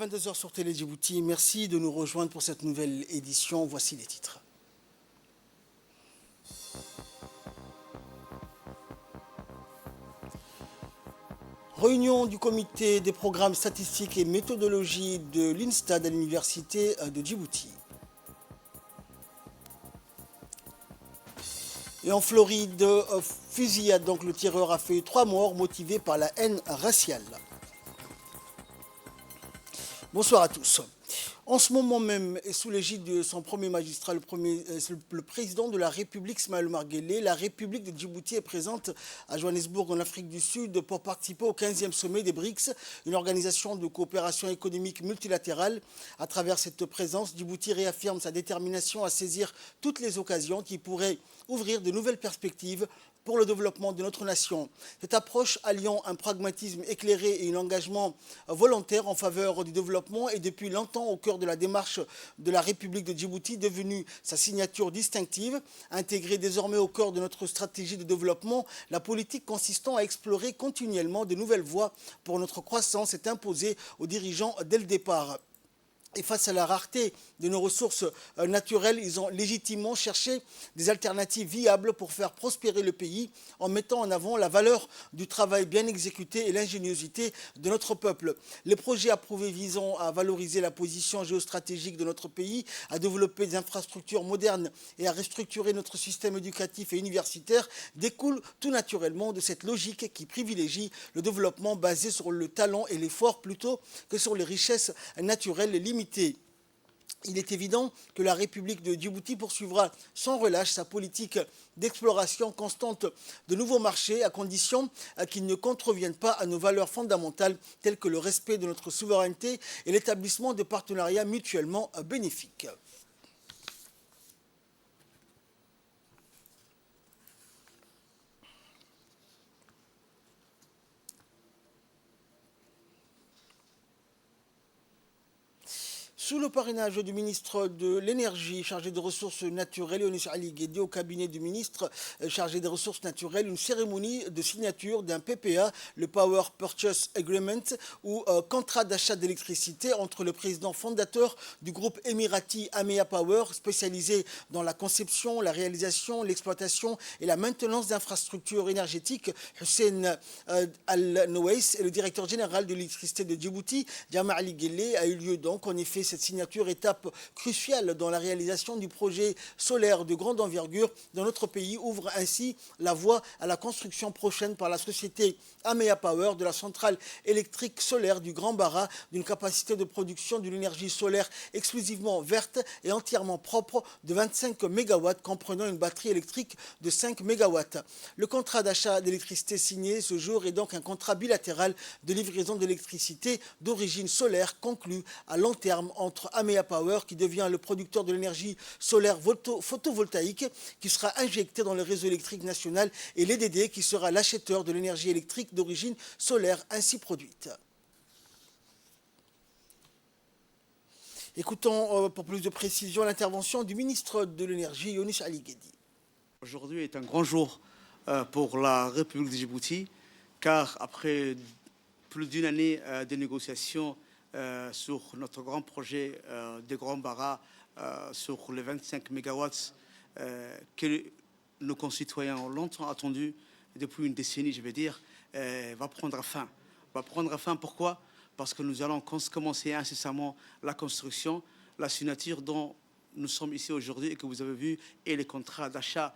22 h sur Télé Djibouti. Merci de nous rejoindre pour cette nouvelle édition. Voici les titres. Réunion du comité des programmes statistiques et méthodologie de l'INSTAD à l'université de Djibouti. Et en Floride, fusillade, donc le tireur a fait 3 morts motivés par la haine raciale. Bonsoir à tous. En ce moment même, et sous l'égide de son premier magistrat, le président de la République, Ismaël Omar Guelleh, la République de Djibouti est présente à Johannesburg, en Afrique du Sud, pour participer au 15e sommet des BRICS, une organisation de coopération économique multilatérale. À travers cette présence, Djibouti réaffirme sa détermination à saisir toutes les occasions qui pourraient ouvrir de nouvelles perspectives pour le développement de notre nation. Cette approche alliant un pragmatisme éclairé et un engagement volontaire en faveur du développement est depuis longtemps au cœur de la démarche de la République de Djibouti, devenue sa signature distinctive, intégrée désormais au cœur de notre stratégie de développement. La politique consistant à explorer continuellement de nouvelles voies pour notre croissance est imposée aux dirigeants dès le départ. Et face à la rareté de nos ressources naturelles, ils ont légitimement cherché des alternatives viables pour faire prospérer le pays en mettant en avant la valeur du travail bien exécuté et l'ingéniosité de notre peuple. Les projets approuvés visant à valoriser la position géostratégique de notre pays, à développer des infrastructures modernes et à restructurer notre système éducatif et universitaire découlent tout naturellement de cette logique qui privilégie le développement basé sur le talent et l'effort plutôt que sur les richesses naturelles limitées. Il est évident que la République de Djibouti poursuivra sans relâche sa politique d'exploration constante de nouveaux marchés à condition qu'ils ne contreviennent pas à nos valeurs fondamentales telles que le respect de notre souveraineté et l'établissement de partenariats mutuellement bénéfiques. Sous le parrainage du ministre de l'Énergie chargé des ressources naturelles, Younis Ali Guédi, au cabinet du ministre chargé des ressources naturelles, une cérémonie de signature d'un PPA, le Power Purchase Agreement, ou contrat d'achat d'électricité entre le président fondateur du groupe émirati Amea Power, spécialisé dans la conception, la réalisation, l'exploitation et la maintenance d'infrastructures énergétiques, Hussein Al-Nouais, et le directeur général de l'électricité de Djibouti, Jama Ali Guelleh, a eu lieu donc en effet cette signature, étape cruciale dans la réalisation du projet solaire de grande envergure dans notre pays, ouvre ainsi la voie à la construction prochaine par la société Amea Power de la centrale électrique solaire du Grand Bara, d'une capacité de production d'une énergie solaire exclusivement verte et entièrement propre de 25 MW, comprenant une batterie électrique de 5 MW. Le contrat d'achat d'électricité signé ce jour est donc un contrat bilatéral de livraison d'électricité d'origine solaire conclu à long terme entre Amea Power, qui devient le producteur de l'énergie solaire photovoltaïque, qui sera injectée dans le réseau électrique national, et l'EDD, qui sera l'acheteur de l'énergie électrique d'origine solaire ainsi produite. Écoutons pour plus de précision l'intervention du ministre de l'Énergie, Younis Ali Guédi. Aujourd'hui est un grand jour pour la République de Djibouti, car après plus d'une année de négociations sur notre grand projet de Grand Bara, sur les 25 MW que nos concitoyens ont longtemps attendu, depuis une décennie, je vais dire, va prendre fin. Pourquoi? Parce que nous allons commencer incessamment la construction, la signature dont nous sommes ici aujourd'hui et que vous avez vu, et les contrats d'achat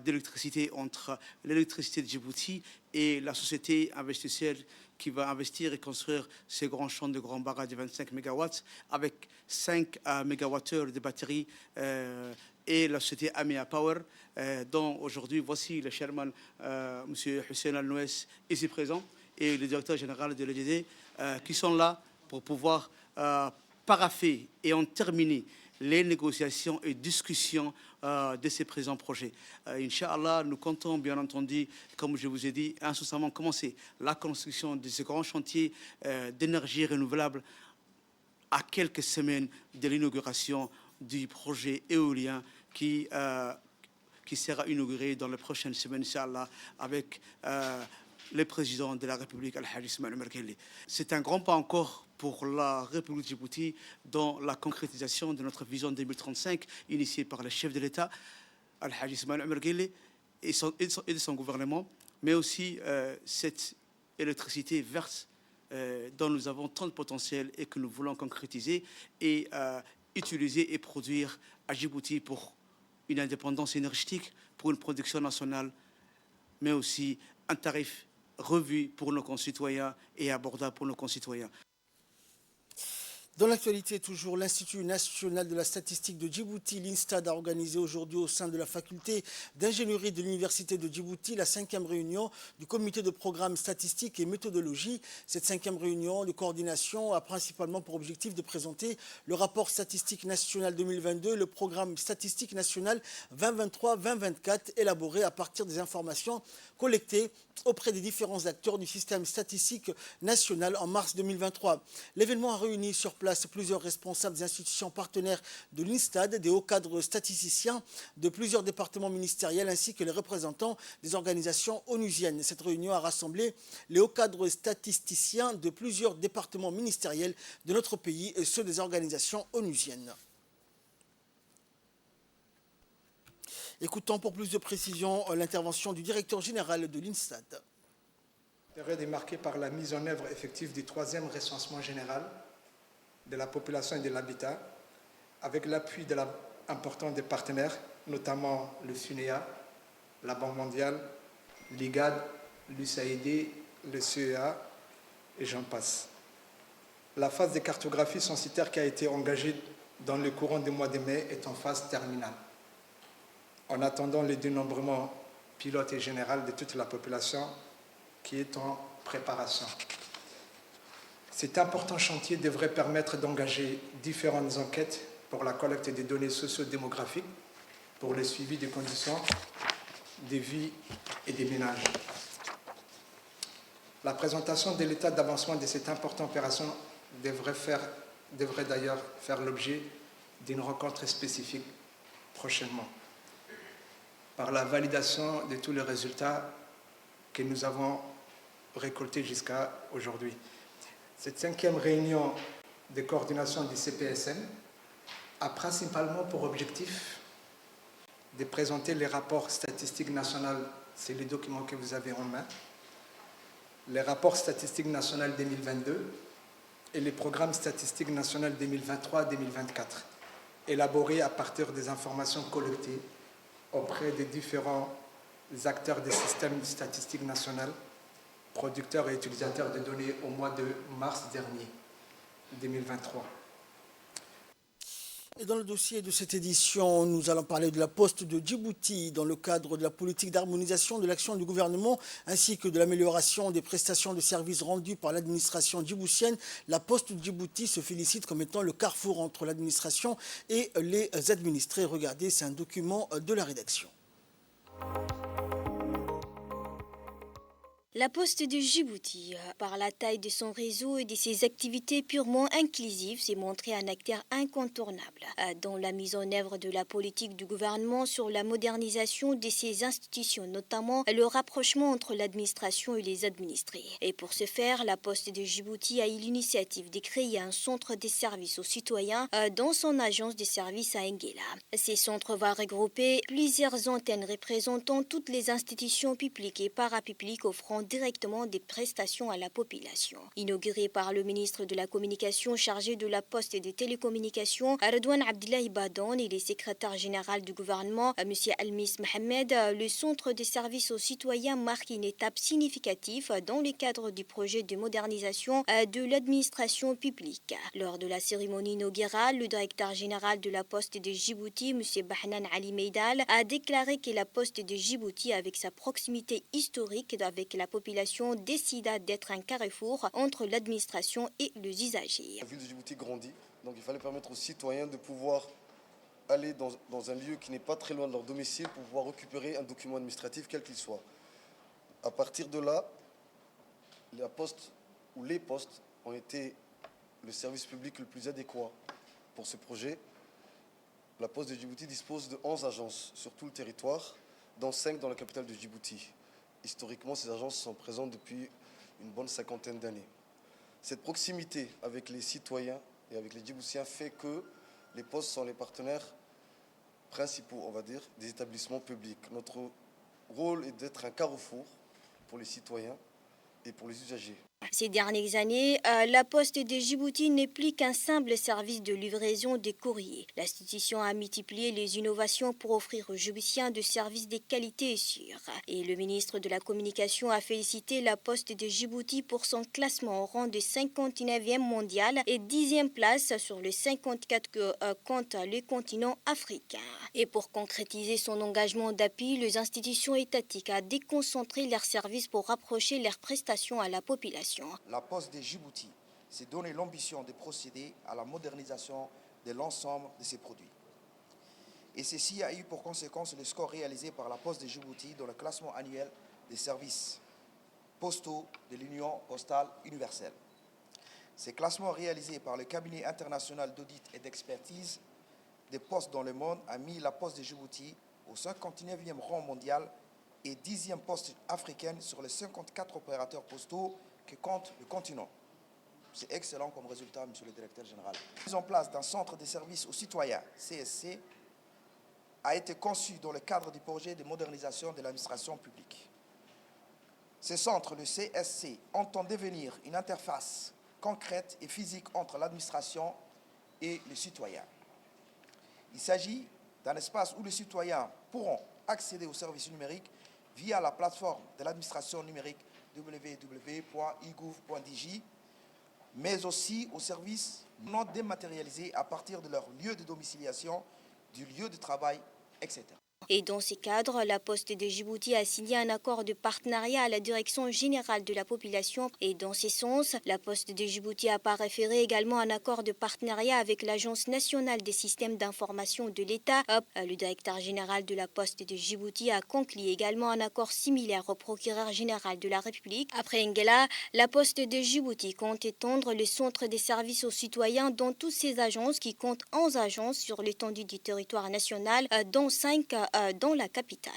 d'électricité entre l'électricité de Djibouti et la société investisseur qui va investir et construire ces grands champs de Grand Bara de 25 MW avec 5 MWh de batterie et la société Amea Power, dont aujourd'hui, voici le chairman, M. Hussein Al-Nouais, ici présent, et le directeur général de l'EDD, qui sont là pour pouvoir paraffer et en terminer les négociations et discussions de ces présents projets. Inch'Allah, nous comptons bien entendu, comme je vous ai dit, incessamment commencer la construction de ce grand chantier d'énergie renouvelable à quelques semaines de l'inauguration du projet éolien qui sera inauguré dans les prochaines semaines, Inch'Allah, avec le président de la République, Al-Hajj Ismaël Omar Guelleh. C'est un grand pas encore pour la République de Djibouti dans la concrétisation de notre vision 2035 initiée par le chef de l'État, Al-Hajj Ismaël Omar Guelleh, et de son gouvernement, mais aussi cette électricité verte dont nous avons tant de potentiel et que nous voulons concrétiser et utiliser et produire à Djibouti pour une indépendance énergétique, pour une production nationale, mais aussi un tarif revu pour nos concitoyens et abordable pour nos concitoyens. Dans l'actualité, toujours, l'Institut national de la statistique de Djibouti, l'INSTAD, a organisé aujourd'hui au sein de la faculté d'ingénierie de l'Université de Djibouti la 5e réunion du comité de programme statistique et méthodologie. Cette 5e réunion de coordination a principalement pour objectif de présenter le rapport statistique national 2022, le programme statistique national 2023-2024, élaboré à partir des informations collectées auprès des différents acteurs du système statistique national en mars 2023. L'événement a réuni sur place plusieurs responsables des institutions partenaires de l'INSTAD, des hauts cadres statisticiens de plusieurs départements ministériels ainsi que les représentants des organisations onusiennes. Cette réunion a rassemblé les hauts cadres statisticiens de plusieurs départements ministériels de notre pays et ceux des organisations onusiennes. Écoutons pour plus de précision l'intervention du directeur général de l'INSTAD. L'intérêt est marqué par la mise en œuvre effective du 3e recensement général de la population et de l'habitat, avec l'appui important des partenaires, notamment le FUNEA, la Banque mondiale, l'IGAD, l'USAID, le CEA, et j'en passe. La phase de cartographie censitaire qui a été engagée dans le courant du mois de mai est en phase terminale. En attendant le dénombrement pilote et général de toute la population qui est en préparation. Cet important chantier devrait permettre d'engager différentes enquêtes pour la collecte des données socio-démographiques, pour le suivi des conditions de vie et des ménages. La présentation de l'état d'avancement de cette importante opération devrait d'ailleurs faire l'objet d'une rencontre spécifique prochainement, par la validation de tous les résultats que nous avons récoltés jusqu'à aujourd'hui. Cette 5e réunion de coordination du CPSN a principalement pour objectif de présenter les rapports statistiques nationaux, c'est les documents que vous avez en main, les rapports statistiques nationaux 2022 et les programmes statistiques nationaux 2023-2024, élaborés à partir des informations collectées auprès des différents acteurs des systèmes statistiques nationaux, producteurs et utilisateurs de données au mois de mars dernier, 2023. Et dans le dossier de cette édition, nous allons parler de la Poste de Djibouti dans le cadre de la politique d'harmonisation de l'action du gouvernement ainsi que de l'amélioration des prestations de services rendues par l'administration djiboutienne. La Poste de Djibouti se félicite comme étant le carrefour entre l'administration et les administrés. Regardez, c'est un document de la rédaction. La Poste de Djibouti, par la taille de son réseau et de ses activités purement inclusives, s'est montrée un acteur incontournable dans la mise en œuvre de la politique du gouvernement sur la modernisation de ses institutions, notamment le rapprochement entre l'administration et les administrés. Et pour ce faire, la Poste de Djibouti a eu l'initiative de créer un centre de services aux citoyens dans son agence de services à Nguela. Ces centres vont regrouper plusieurs antennes représentant toutes les institutions publiques et parapubliques offrant directement des prestations à la population. Inauguré par le ministre de la Communication chargé de la Poste et des Télécommunications, Redouane Abdillahi Badan, et le secrétaire général du gouvernement, M. Almis Mohamed, le centre de services aux citoyens marque une étape significative dans le cadre du projet de modernisation de l'administration publique. Lors de la cérémonie inaugurale, le directeur général de la Poste de Djibouti, M. Bahnan Ali Meidal, a déclaré que la Poste de Djibouti, avec sa proximité historique avec la population, décida d'être un carrefour entre l'administration et les usagers. La ville de Djibouti grandit, donc il fallait permettre aux citoyens de pouvoir aller dans un lieu qui n'est pas très loin de leur domicile pour pouvoir récupérer un document administratif quel qu'il soit. À partir de là, la Poste ou les postes ont été le service public le plus adéquat pour ce projet. La Poste de Djibouti dispose de 11 agences sur tout le territoire, dont 5 dans la capitale de Djibouti. Historiquement, ces agences sont présentes depuis une bonne cinquantaine d'années. Cette proximité avec les citoyens et avec les Djiboutiens fait que les postes sont les partenaires principaux, on va dire, des établissements publics. Notre rôle est d'être un carrefour pour les citoyens et pour les usagers. Ces dernières années, la Poste de Djibouti n'est plus qu'un simple service de livraison des courriers. L'institution a multiplié les innovations pour offrir aux Djiboutiens de services de qualité et sûrs. Et le ministre de la Communication a félicité la Poste de Djibouti pour son classement au rang de 59e mondial et 10e place sur les 54 que compte le continent africain. Et pour concrétiser son engagement d'appui, les institutions étatiques ont déconcentré leurs services pour rapprocher leurs prestations à la population. La Poste de Djibouti s'est donné l'ambition de procéder à la modernisation de l'ensemble de ses produits. Et ceci a eu pour conséquence le score réalisé par la Poste de Djibouti dans le classement annuel des services postaux de l'Union postale universelle. Ce classement réalisé par le cabinet international d'audit et d'expertise des postes dans le monde a mis la Poste de Djibouti au 59e rang mondial et 10e poste africaine sur les 54 opérateurs postaux que compte le continent. C'est excellent comme résultat, monsieur le directeur général. La mise en place d'un centre de services aux citoyens, CSC, a été conçu dans le cadre du projet de modernisation de l'administration publique. Ce centre, le CSC, entend devenir une interface concrète et physique entre l'administration et les citoyens. Il s'agit d'un espace où les citoyens pourront accéder aux services numériques via la plateforme de l'administration numérique www.igouv.dj, mais aussi aux services non dématérialisés à partir de leur lieu de domiciliation, du lieu de travail, etc. Et dans ce cadre, la Poste de Djibouti a signé un accord de partenariat à la Direction générale de la population. Et dans ce sens, la Poste de Djibouti a pas référé également un accord de partenariat avec l'Agence nationale des systèmes d'information de l'État. Le directeur général de la Poste de Djibouti a conclu également un accord similaire au procureur général de la République. Après Ngela, la Poste de Djibouti compte étendre le centre des services aux citoyens dans toutes ses agences qui comptent 11 agences sur l'étendue du territoire national, dont 5 dans la capitale.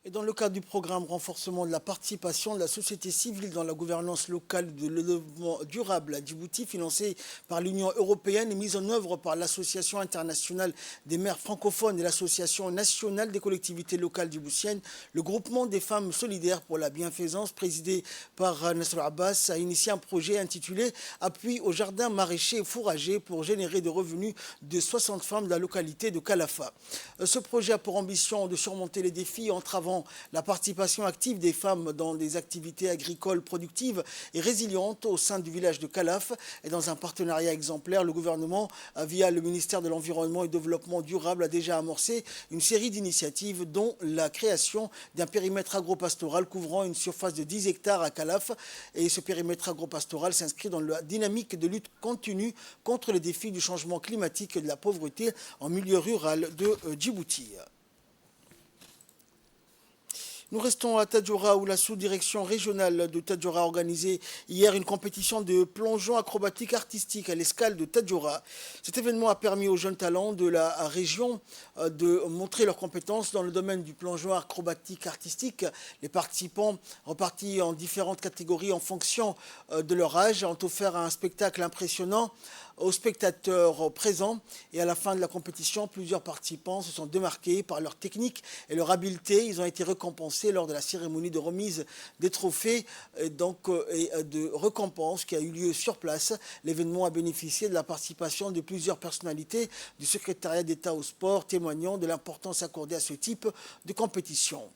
Et dans le cadre du programme renforcement de la participation de la société civile dans la gouvernance locale de développement durable à Djibouti, financé par l'Union européenne et mise en œuvre par l'Association internationale des maires francophones et l'Association nationale des collectivités locales djiboutiennes, le groupement des femmes solidaires pour la bienfaisance, présidé par Nasser Abbas, a initié un projet intitulé « Appui aux jardins maraîchers et fourragers pour générer des revenus de 60 femmes de la localité de Kalafa ». Ce projet a pour ambition de surmonter les défis entravant la participation active des femmes dans des activités agricoles productives et résilientes au sein du village de Kalaf. Et dans un partenariat exemplaire, le gouvernement, via le ministère de l'Environnement et du Développement durable, a déjà amorcé une série d'initiatives, dont la création d'un périmètre agropastoral couvrant une surface de 10 hectares à Kalaf. Et ce périmètre agropastoral s'inscrit dans la dynamique de lutte continue contre les défis du changement climatique et de la pauvreté en milieu rural de Djibouti. Nous restons à Tadjoura où la sous-direction régionale de Tadjoura a organisé hier une compétition de plongeon acrobatique artistique à l'escale de Tadjoura. Cet événement a permis aux jeunes talents de la région de montrer leurs compétences dans le domaine du plongeon acrobatique artistique. Les participants, repartis en différentes catégories en fonction de leur âge, ont offert un spectacle impressionnant aux spectateurs présents. Et à la fin de la compétition, plusieurs participants se sont démarqués par leur technique et leur habileté. Ils ont été récompensés lors de la cérémonie de remise des trophées et de récompense qui a eu lieu sur place. L'événement a bénéficié de la participation de plusieurs personnalités du secrétariat d'État au sport, témoignant de l'importance accordée à ce type de compétition.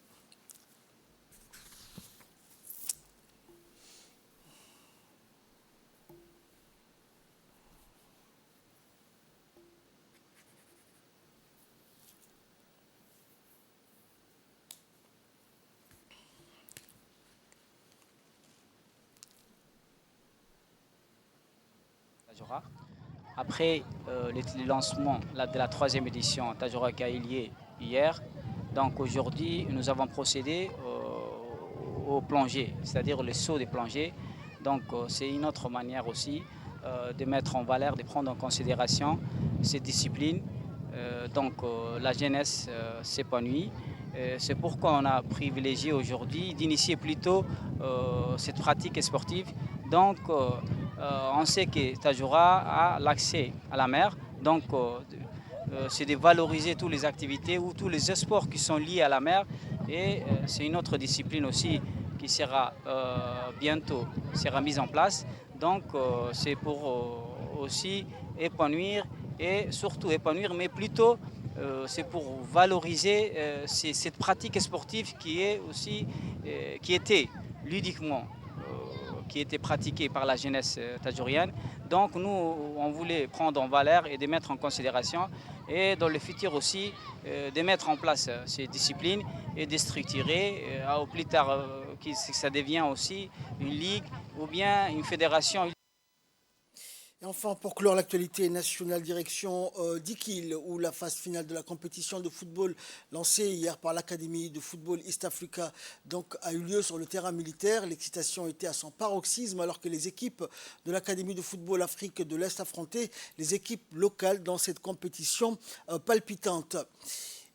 Après le lancement de la 3e édition Tadjoura qui a eu lieu hier, donc aujourd'hui nous avons procédé au plongée, c'est-à-dire le saut des plongées. Donc c'est une autre manière aussi de mettre en valeur, de prendre en considération ces disciplines. Donc la jeunesse s'épanouit C'est pourquoi on a privilégié aujourd'hui d'initier plutôt cette pratique sportive. Donc, on sait que Tadjoura a l'accès à la mer. Donc, c'est de valoriser toutes les activités ou tous les sports qui sont liés à la mer. Et c'est une autre discipline aussi qui sera bientôt mise en place. Donc, c'est pour aussi épanouir et surtout épanouir, mais plutôt c'est pour valoriser cette pratique sportive qui est aussi, qui était ludiquement qui était pratiquée par la jeunesse tadjourienne. Donc nous, on voulait prendre en valeur et de mettre en considération et dans le futur aussi de mettre en place ces disciplines et de structurer au plus tard que ça devient aussi une ligue ou bien une fédération. Et enfin, pour clore l'actualité nationale, direction d'Ikil, où la phase finale de la compétition de football lancée hier par l'Académie de football East Africa donc, a eu lieu sur le terrain militaire. L'excitation était à son paroxysme alors que les équipes de l'Académie de football Afrique de l'Est affrontaient les équipes locales dans cette compétition palpitante.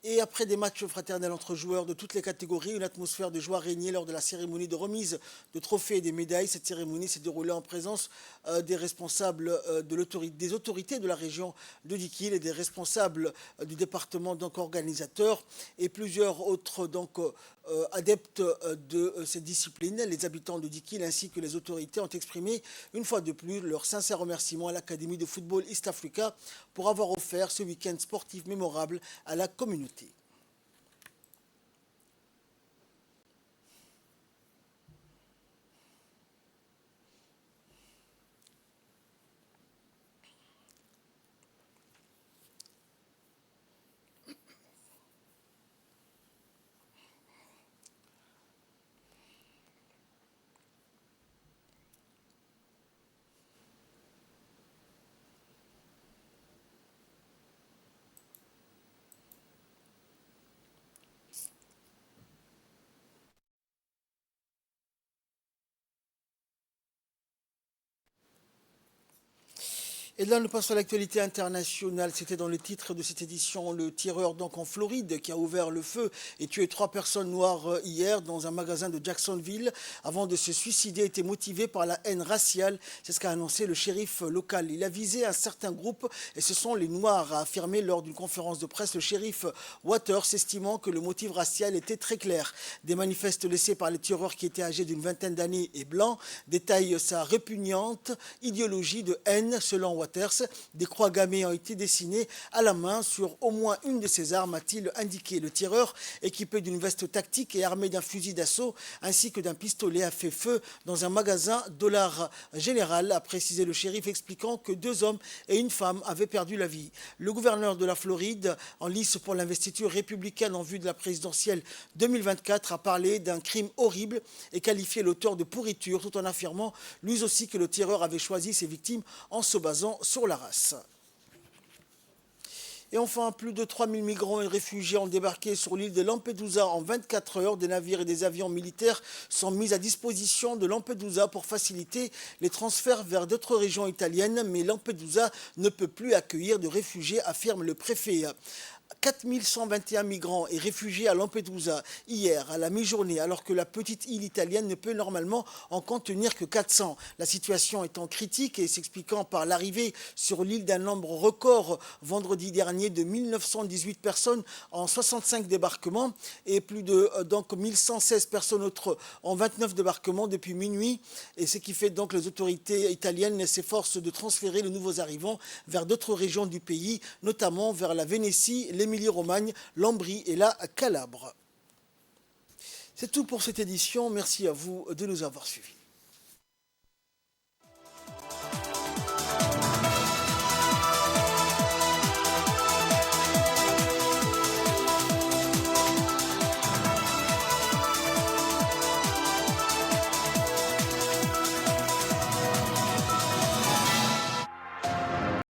Et après des matchs fraternels entre joueurs de toutes les catégories, une atmosphère de joie régnait lors de la cérémonie de remise de trophées et des médailles. Cette cérémonie s'est déroulée en présence des responsables des autorités de la région de Dikil et des responsables du département donc organisateurs et plusieurs autres donc adeptes de ces disciplines. Les habitants de Dikil ainsi que les autorités ont exprimé une fois de plus leur sincère remerciement à l'Académie de football East Africa pour avoir offert ce week-end sportif mémorable à la communauté. Et là, nous passons à l'actualité internationale. C'était dans le titre de cette édition, le tireur donc en Floride qui a ouvert le feu et tué 3 personnes noires hier dans un magasin de Jacksonville. Avant de se suicider, était motivé par la haine raciale. C'est ce qu'a annoncé le shérif local. Il a visé un certain groupe et ce sont les Noirs, a affirmé lors d'une conférence de presse le shérif Waters, estimant que le motif racial était très clair. Des manifestes laissés par les tireurs qui étaient âgés d'une vingtaine d'années et blancs détaillent sa répugnante idéologie de haine selon Waters. Des croix gammées ont été dessinées à la main sur au moins une de ses armes, a-t-il indiqué. Le tireur, équipé d'une veste tactique et armé d'un fusil d'assaut ainsi que d'un pistolet, a fait feu dans un magasin Dollar Général, a précisé le shérif, expliquant que 2 hommes et une femme avaient perdu la vie. Le gouverneur de la Floride, en lice pour l'investiture républicaine en vue de la présidentielle 2024, a parlé d'un crime horrible et qualifié l'auteur de pourriture, tout en affirmant lui aussi que le tireur avait choisi ses victimes en se basant sur la race. Et enfin, plus de 3000 migrants et réfugiés ont débarqué sur l'île de Lampedusa en 24 heures. Des navires et des avions militaires sont mis à disposition de Lampedusa pour faciliter les transferts vers d'autres régions italiennes. Mais Lampedusa ne peut plus accueillir de réfugiés, affirme le préfet. 4121 migrants et réfugiés à Lampedusa hier à la mi-journée, alors que la petite île italienne ne peut normalement en contenir que 400. La situation étant critique et s'expliquant par l'arrivée sur l'île d'un nombre record vendredi dernier de 1918 personnes en 65 débarquements et plus de donc 1116 personnes autres en 29 débarquements depuis minuit, et ce qui fait donc les autorités italiennes s'efforcent de transférer les nouveaux arrivants vers d'autres régions du pays, notamment vers la Vénétie, l'Émilie-Romagne, l'Ambrie et la Calabre. C'est tout pour cette édition. Merci à vous de nous avoir suivis.